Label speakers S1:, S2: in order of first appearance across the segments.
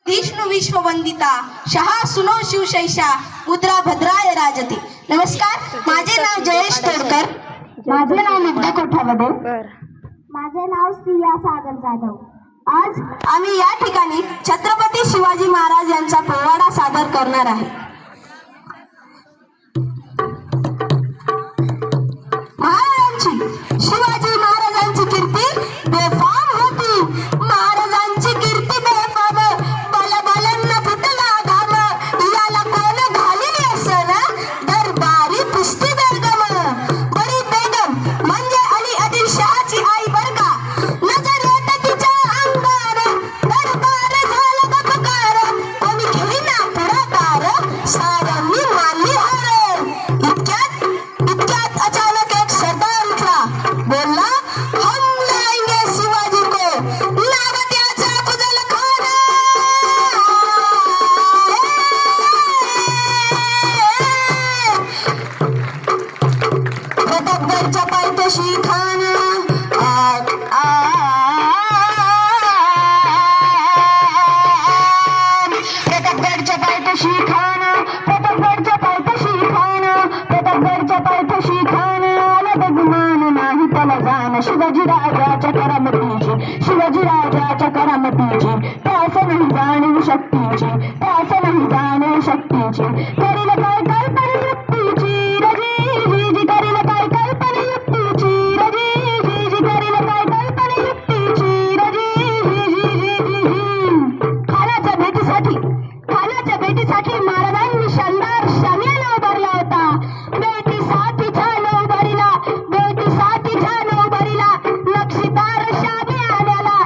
S1: विष्णु विश्ववंदिता शहा सुनो शिवशैषा मुद्रा भद्राय राजते। नमस्कार, माझे नाव जयेश तोडकर।
S2: माझे नाव मुग्धा कोठावदे।
S3: माझे नाव सिया सागर जाधव।
S1: आज आम्ही या ठिकाणी छत्रपती शिवाजी महाराज यांचा पोवाडा सादर करणार आहे। महाराजांची शिवाजी महाराजांची कीर्ती बेफाम होती। महाराजांची कीर्ती बेफाम, बलबलांना फुटला घाम। याला कोण घालील असन दरबारी पुस्ती बेगम। बरी बेगम म्हणजे अली आदिलशहाची आई बर का। नजर येते तिच्या अंगार, दरबार झाला बकार। कोणी घेईना पुढाकार, साऱ्यांनी मानली हार। इतक्यात अचानक एक सरदार उठला, बोलला हम लाएंगे शिवाजी को, नाव त्याचा अफजल खान। प्रतापगडच्या पायथ्याशी खान प्रतापगडच्या पायथ्याशी खान, प्रतापगडच्या पायथ्याशी खान, प्रतापगडच्या पायथ्याशी खान। आला बेगुमान नाही त्याला जाण, शिवाजी राजाच्या करामतीची, शिवाजी राजाच्या करामतीची। त्यास नाही जाणीव शक्तीची, त्यास नाही जाणीव शक्तीची। करील काय कल्पना युक्तीची रजी, करील काय कल्पना युक्तीची रजी, करील काय कल्पना युक्तीची रजी। खानाच्या भेटीसाठी महाराजांनी शानदार शामियाना उभारला होता। भेटीसाठी छान उभारीला, भेटीसाठी छान उभारीला। नक्षीदार शामियान्याला,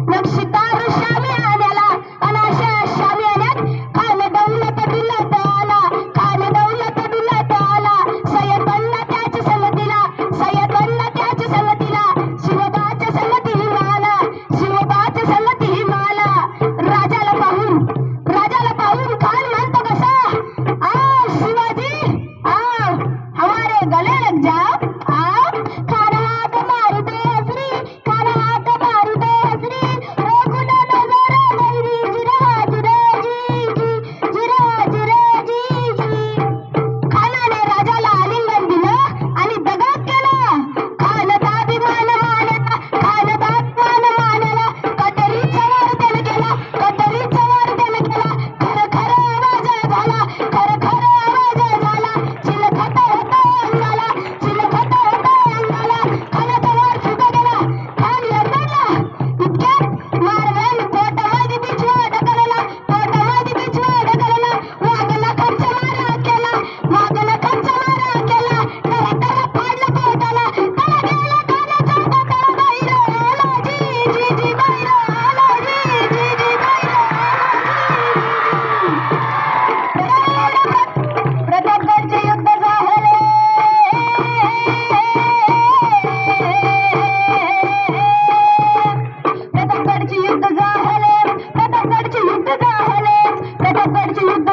S1: नक्षीदार शामियान्याला। अनाशा शामियान्यात खान दौलत डुलत आला, खान दौलत डुलत आला। सय्यदांना त्याच्या सल्लतीला, सय्यदांना त्याच्या सल्लतीला। शिवबाच्या सल्लती माला, शिवबाच्या सल्लती माला। राजाला पाहून खान म्हणतो कसा, आओ शिवाजी आओ, हमारे गले लग जाओ आओ। खान हाथ मारू दे हसरी, खान हाथ मारू दे हसरी। रोकू न नजर मेरी, जिराज रे जी। खानाने राजाला आलिंगन दिलं आणि दगा केला। खानचा अभिमान मानला, खानचा अपमान मानला। कटरीचा वार त्याने केला, कटरीचा वार त्याने केला। खर आवाज झाला, खर आवाज झाला। चिलखत होता अंगाला, चिलखत होता अंगाला। खानाचा वार सुद्धा गेला, खान लढला। इतक्यात महाराजांनी पोटामध्ये बिछवा ढकलला, पोटामध्ये बिछवा ढकलला। वाघला खर्च मारा केला, वाघला खर्च मारा केला। टरा पाडला पोटाला, त्याला गेला खानाचा डोकं बाहेर आला। जी बाहेर आला, जी बाहेर आला। प्रतापगडचे युद्ध झाले, प्रतापगडचे युद्ध झाले, प्रतापगडचे युद्ध झाले, प्रतापगडचे युद्ध